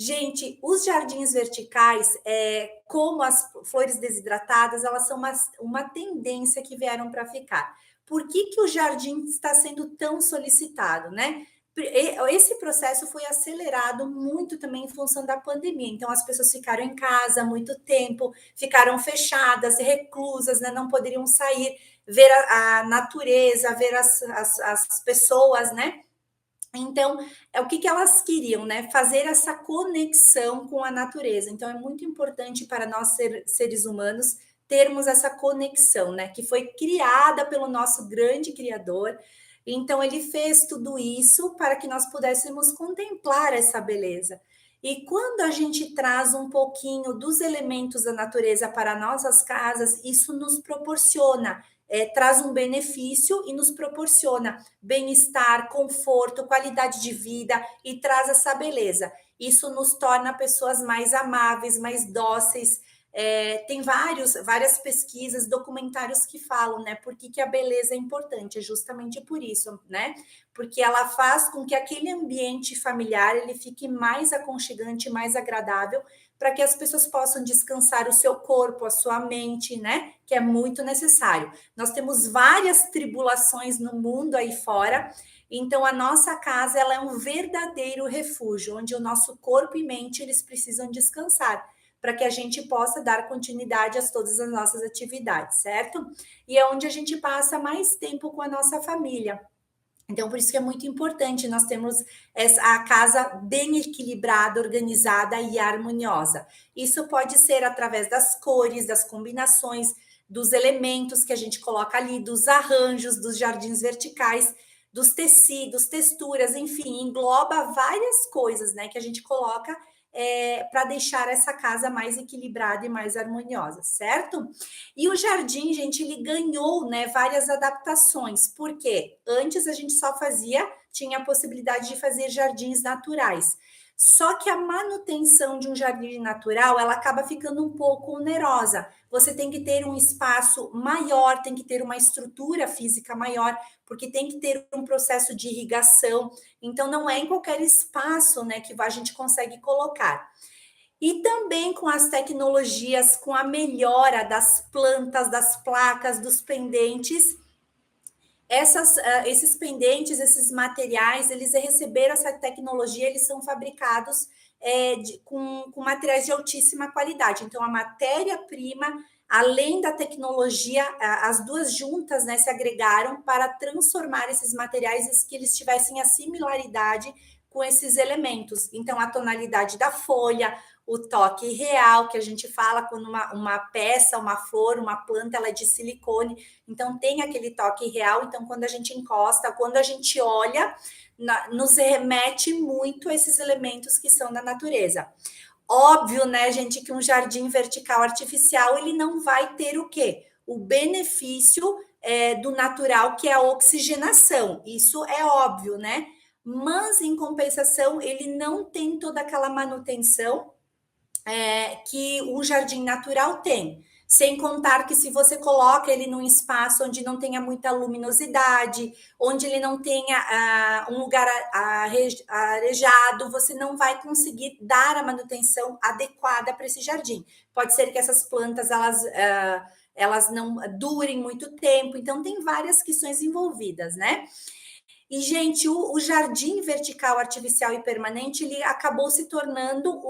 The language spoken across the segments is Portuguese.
Gente, os jardins verticais, como as flores desidratadas, elas são uma tendência que vieram para ficar. Por que, que o jardim está sendo tão solicitado, né? Esse processo foi acelerado muito também em função da pandemia. Então, as pessoas ficaram em casa muito tempo, ficaram fechadas, reclusas, né? Não poderiam sair, ver a natureza, ver as pessoas, né? Então, é o que, que elas queriam, né? Fazer essa conexão com a natureza. Então, é muito importante para nós seres humanos termos essa conexão, né? Que foi criada pelo nosso grande Criador. Então, ele fez tudo isso para que nós pudéssemos contemplar essa beleza. E quando a gente traz um pouquinho dos elementos da natureza para nossas casas, isso nos proporciona, traz um benefício e nos proporciona bem-estar, conforto, qualidade de vida e traz essa beleza. Isso nos torna pessoas mais amáveis, mais dóceis. Tem várias pesquisas, documentários que falam, né? Por que a beleza é importante? É justamente por isso, né? Porque ela faz com que aquele ambiente familiar ele fique mais aconchegante, mais agradável, para que as pessoas possam descansar o seu corpo, a sua mente, né? Que é muito necessário. Nós temos várias tribulações no mundo aí fora, então a nossa casa ela é um verdadeiro refúgio, onde o nosso corpo e mente eles precisam descansar, para que a gente possa dar continuidade a todas as nossas atividades, certo? E é onde a gente passa mais tempo com a nossa família. Então, por isso que é muito importante nós termos a casa bem equilibrada, organizada e harmoniosa. Isso pode ser através das cores, das combinações, dos elementos que a gente coloca ali, dos arranjos, dos jardins verticais, dos tecidos, texturas, enfim, engloba várias coisas, né, que a gente coloca para deixar essa casa mais equilibrada e mais harmoniosa, certo? E o jardim, gente, ele ganhou, né, várias adaptações, porque antes a gente só tinha a possibilidade de fazer jardins naturais. Só que a manutenção de um jardim natural, ela acaba ficando um pouco onerosa. Você tem que ter um espaço maior, tem que ter uma estrutura física maior, porque tem que ter um processo de irrigação. Então, não é em qualquer espaço, né, que a gente consegue colocar. E também com as tecnologias, com a melhora das plantas, das placas, dos pendentes, esses pendentes, esses materiais, eles receberam essa tecnologia, eles são fabricados com materiais de altíssima qualidade. Então, a matéria-prima, além da tecnologia, as duas juntas, né, se agregaram para transformar esses materiais que eles tivessem a similaridade com esses elementos. Então, a tonalidade da folha, o toque real, que a gente fala quando uma peça, uma flor, uma planta, ela é de silicone, então tem aquele toque real. Então, quando a gente encosta, quando a gente olha, nos remete muito a esses elementos que são da natureza. Óbvio, né, gente, que um jardim vertical artificial ele não vai ter o quê? O benefício do natural, que é a oxigenação. Isso é óbvio, né? Mas, em compensação, ele não tem toda aquela manutenção que o jardim natural tem. Sem contar que se você coloca ele num espaço onde não tenha muita luminosidade, onde ele não tenha um lugar arejado, você não vai conseguir dar a manutenção adequada para esse jardim. Pode ser que essas plantas elas não durem muito tempo, então tem várias questões envolvidas, né? E, gente, o jardim vertical, artificial e permanente, ele acabou se tornando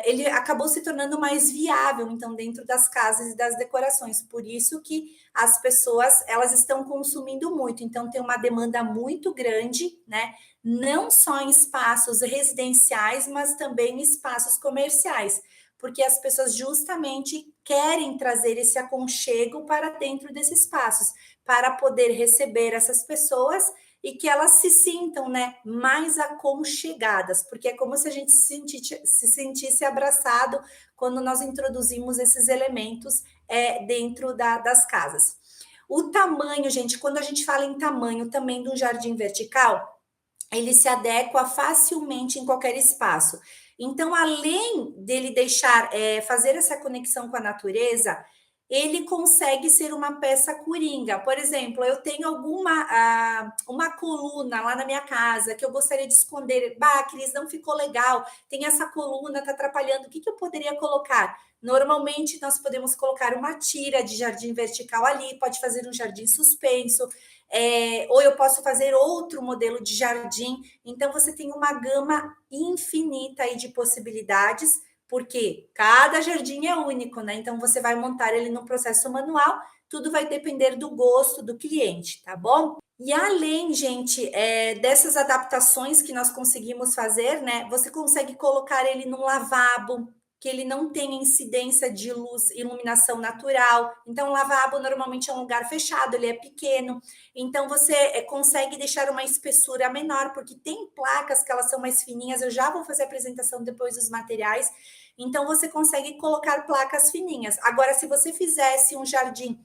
ele acabou se tornando mais viável, então, dentro das casas e das decorações. Por isso que as pessoas, elas estão consumindo muito. Então, tem uma demanda muito grande, né? Não só em espaços residenciais, mas também em espaços comerciais. Porque as pessoas justamente querem trazer esse aconchego para dentro desses espaços, para poder receber essas pessoas e que elas se sintam, né, mais aconchegadas, porque é como se a gente se sentisse abraçado quando nós introduzimos esses elementos dentro das casas. O tamanho, gente, quando a gente fala em tamanho também do jardim vertical, ele se adequa facilmente em qualquer espaço. Então, além dele fazer essa conexão com a natureza, ele consegue ser uma peça coringa. Por exemplo, eu tenho uma coluna lá na minha casa que eu gostaria de esconder. Bah, Cris, não ficou legal. Tem essa coluna, está atrapalhando. O que eu poderia colocar? Normalmente, nós podemos colocar uma tira de jardim vertical ali, pode fazer um jardim suspenso, ou eu posso fazer outro modelo de jardim. Então, você tem uma gama infinita aí de possibilidades, porque cada jardim é único, né? Então você vai montar ele no processo manual, tudo vai depender do gosto do cliente, tá bom? E além, gente, dessas adaptações que nós conseguimos fazer, né? Você consegue colocar ele num lavabo, que ele não tem incidência de luz, iluminação natural. Então, o lavabo normalmente é um lugar fechado, ele é pequeno. Então, você consegue deixar uma espessura menor, porque tem placas que elas são mais fininhas. Eu já vou fazer a apresentação depois dos materiais. Então, você consegue colocar placas fininhas. Agora, se você fizesse um jardim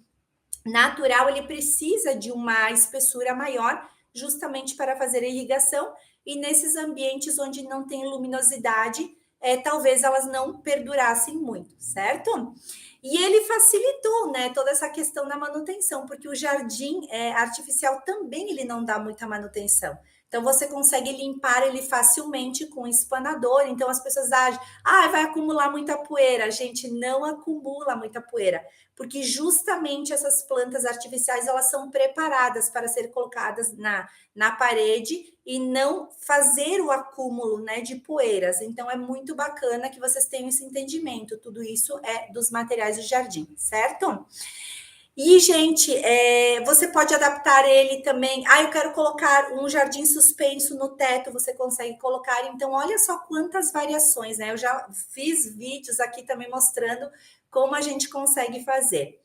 natural, ele precisa de uma espessura maior, justamente para fazer a irrigação. E nesses ambientes onde não tem luminosidade, talvez elas não perdurassem muito, certo? E ele facilitou, né, toda essa questão da manutenção, porque o jardim artificial também ele não dá muita manutenção. Então você consegue limpar ele facilmente com espanador. Então as pessoas acham, vai acumular muita poeira. Gente, não acumula muita poeira, porque justamente essas plantas artificiais elas são preparadas para ser colocadas na parede e não fazer o acúmulo, né, de poeiras. Então é muito bacana que vocês tenham esse entendimento. Tudo isso é dos materiais do jardim, certo? E, gente, você pode adaptar ele também. Eu quero colocar um jardim suspenso no teto, você consegue colocar. Então, olha só quantas variações, né? Eu já fiz vídeos aqui também mostrando como a gente consegue fazer.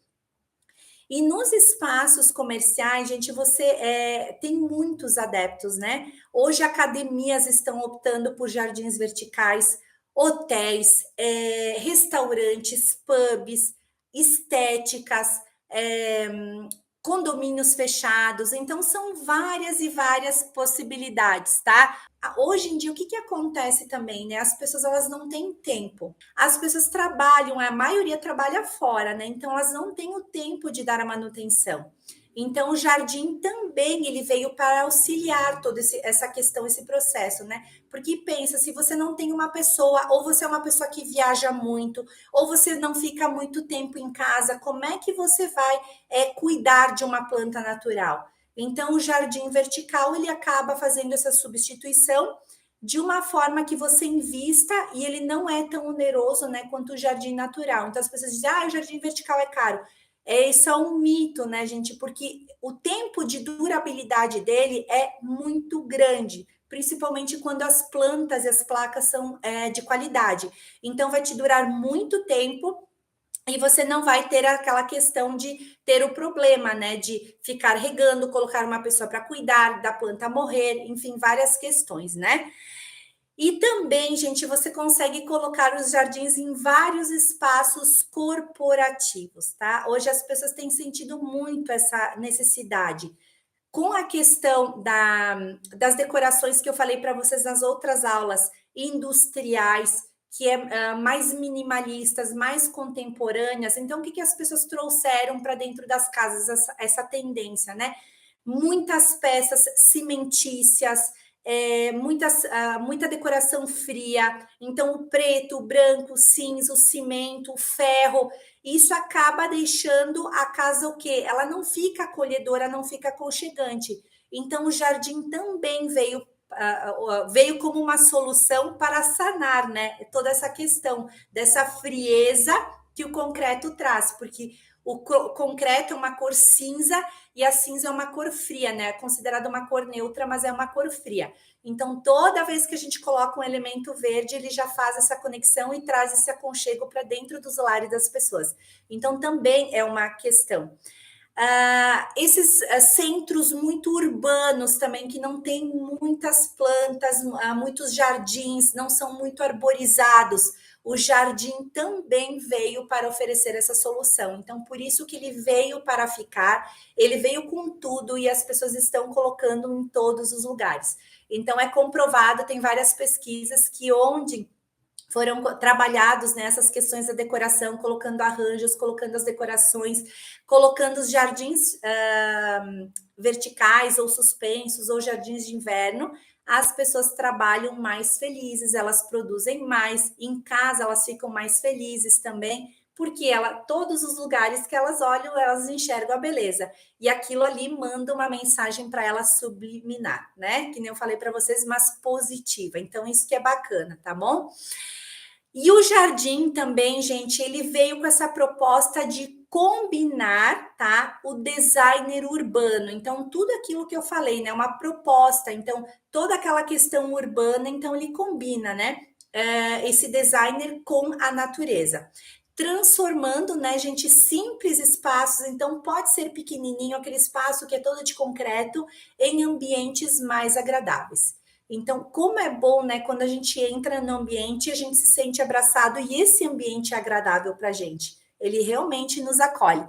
E nos espaços comerciais, gente, você tem muitos adeptos, né? Hoje, academias estão optando por jardins verticais, hotéis, restaurantes, pubs, estéticas, é, condomínios fechados. Então, são várias e várias possibilidades, tá? Hoje em dia, o que acontece também, né? As pessoas elas não têm tempo. As pessoas trabalham, a maioria trabalha fora, né? Então elas não têm o tempo de dar a manutenção. Então o jardim também ele veio para auxiliar toda essa questão, esse processo, né? Porque pensa, se você não tem uma pessoa, ou você é uma pessoa que viaja muito, ou você não fica muito tempo em casa, como é que você vai cuidar de uma planta natural? Então, o jardim vertical ele acaba fazendo essa substituição de uma forma que você invista e ele não é tão oneroso, né, quanto o jardim natural. Então, as pessoas dizem, o jardim vertical é caro. Isso é um mito, né, gente? Porque o tempo de durabilidade dele é muito grande, principalmente quando as plantas e as placas são de qualidade. Então, vai te durar muito tempo e você não vai ter aquela questão de ter o problema, né? De ficar regando, colocar uma pessoa para cuidar da planta morrer, enfim, várias questões, né? E também, gente, você consegue colocar os jardins em vários espaços corporativos, tá? Hoje as pessoas têm sentido muito essa necessidade. Com a questão das decorações que eu falei para vocês nas outras aulas, industriais, que é mais minimalistas, mais contemporâneas. Então, o que as pessoas trouxeram para dentro das casas? Essa tendência, né? Muitas peças cimentícias, muita decoração fria. Então, o preto, o branco, o cinza, o cimento, o ferro. Isso acaba deixando a casa o quê? Ela não fica acolhedora, não fica aconchegante. Então, o jardim também veio como uma solução para sanar, né? Toda essa questão dessa frieza que o concreto traz, porque o concreto é uma cor cinza e a cinza é uma cor fria, né? É considerada uma cor neutra, mas é uma cor fria. Então, toda vez que a gente coloca um elemento verde, ele já faz essa conexão e traz esse aconchego para dentro dos lares das pessoas. Então, também é uma questão. Esses centros muito urbanos também, que não tem muitas plantas, muitos jardins, não são muito arborizados. O jardim também veio para oferecer essa solução. Então, por isso que ele veio para ficar, ele veio com tudo e as pessoas estão colocando em todos os lugares. Então, é comprovado, tem várias pesquisas que onde foram trabalhados nessas questões da decoração, colocando arranjos, colocando as decorações, colocando os jardins verticais ou suspensos, ou jardins de inverno. As pessoas trabalham mais felizes, elas produzem mais, em casa elas ficam mais felizes também, porque todos os lugares que elas olham, elas enxergam a beleza. E aquilo ali manda uma mensagem para elas subliminar, né? Que nem eu falei para vocês, mas positiva. Então, isso que é bacana, tá bom? E o jardim também, gente, ele veio com essa proposta de combinar, tá? O designer urbano. Então, tudo aquilo que eu falei, né? Uma proposta. Então, toda aquela questão urbana, então ele combina, né? Esse designer com a natureza. Transformando, né, gente, simples espaços, então pode ser pequenininho, aquele espaço que é todo de concreto, em ambientes mais agradáveis. Então, como é bom, né, quando a gente entra no ambiente, a gente se sente abraçado e esse ambiente é agradável para a gente. Ele realmente nos acolhe.